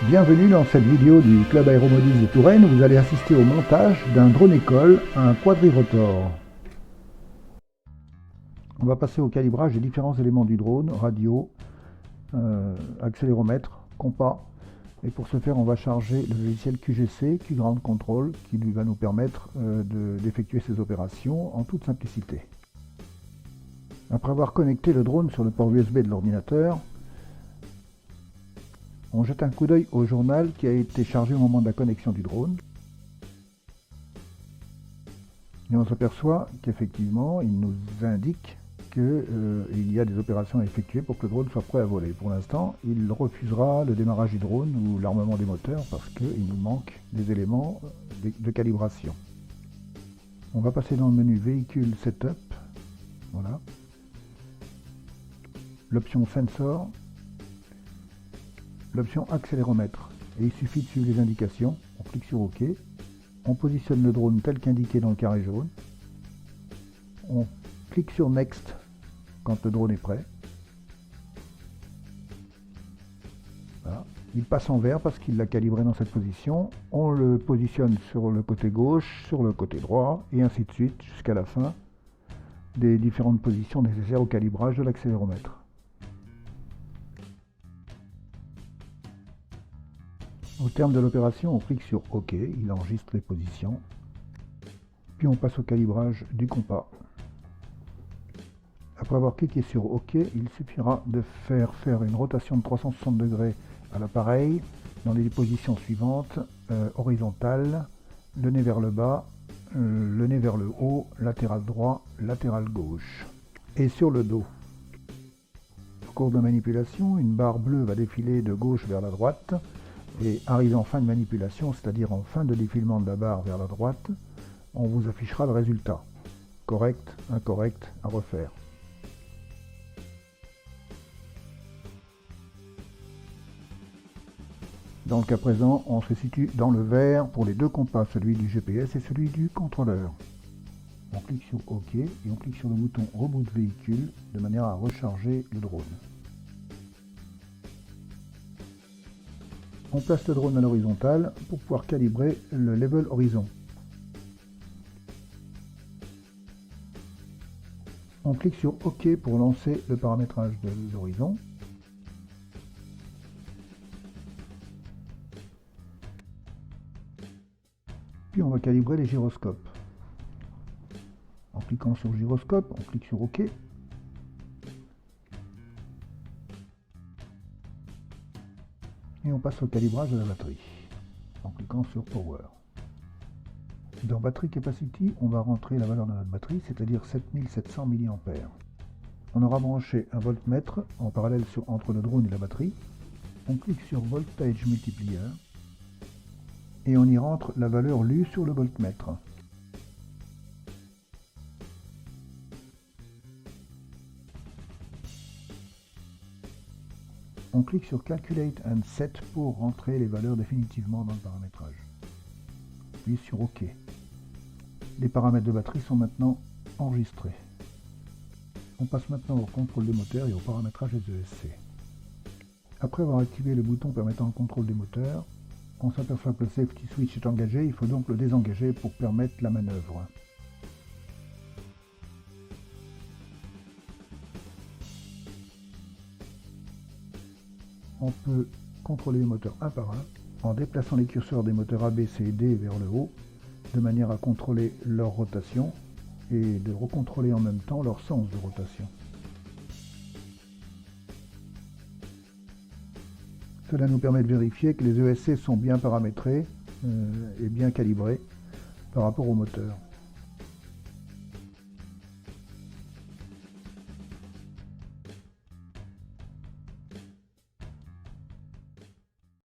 Bienvenue dans cette vidéo du Club Aéromodis de Touraine où vous allez assister au montage d'un drone école, un quadrirotor. On va passer au calibrage des différents éléments du drone, radio, accéléromètre, compas. Et pour ce faire, on va charger le logiciel QGC, QGround Control, qui va nous permettre d'effectuer ces opérations en toute simplicité. Après avoir connecté le drone sur le port USB de l'ordinateur, on jette un coup d'œil au journal qui a été chargé au moment de la connexion du drone. Et on s'aperçoit qu'effectivement, il nous indique qu'il y a des opérations à effectuer pour que le drone soit prêt à voler. Pour l'instant, il refusera le démarrage du drone ou l'armement des moteurs parce qu'il nous manque des éléments de calibration. On va passer dans le menu Véhicule Setup. Voilà. L'option Sensor. L'option accéléromètre. Et il suffit de suivre les indications. On clique sur OK. On positionne le drone tel qu'indiqué dans le carré jaune. On clique sur Next quand le drone est prêt. Voilà. Il passe en vert parce qu'il l'a calibré dans cette position. On le positionne sur le côté gauche, sur le côté droit, et ainsi de suite jusqu'à la fin des différentes positions nécessaires au calibrage de l'accéléromètre. Au terme de l'opération, on clique sur OK, il enregistre les positions. Puis on passe au calibrage du compas. Après avoir cliqué sur OK, il suffira de faire une rotation de 360 degrés à l'appareil dans les positions suivantes, horizontale, le nez vers le bas, le nez vers le haut, latéral droit, latéral gauche. Et sur le dos. Au cours de manipulation, une barre bleue va défiler de gauche vers la droite. Et arrivé en fin de manipulation, c'est-à-dire en fin de défilement de la barre vers la droite, on vous affichera le résultat. Correct, incorrect, à refaire. Dans le cas présent, on se situe dans le vert pour les deux compas, celui du GPS et celui du contrôleur. On clique sur OK et on clique sur le bouton Reboot véhicule de manière à recharger le drone. On place le drone à l'horizontale pour pouvoir calibrer le level horizon. On clique sur OK pour lancer le paramétrage de l'horizon. Puis on va calibrer les gyroscopes. En cliquant sur gyroscope, on clique sur OK. Et on passe au calibrage de la batterie en cliquant sur Power. Dans Battery Capacity, on va rentrer la valeur de notre batterie, c'est-à-dire 7700 mAh. On aura branché un voltmètre en parallèle entre le drone et la batterie. On clique sur Voltage Multiplier et on y rentre la valeur lue sur le voltmètre. On clique sur Calculate and Set pour rentrer les valeurs définitivement dans le paramétrage. Puis sur OK. Les paramètres de batterie sont maintenant enregistrés. On passe maintenant au contrôle des moteurs et au paramétrage des ESC. Après avoir activé le bouton permettant le contrôle des moteurs, on s'aperçoit que le Safety Switch est engagé, il faut donc le désengager pour permettre la manœuvre. On peut contrôler les moteurs un par un en déplaçant les curseurs des moteurs A, B, C et D vers le haut de manière à contrôler leur rotation et de recontrôler en même temps leur sens de rotation. Cela nous permet de vérifier que les ESC sont bien paramétrés et bien calibrés par rapport au moteur.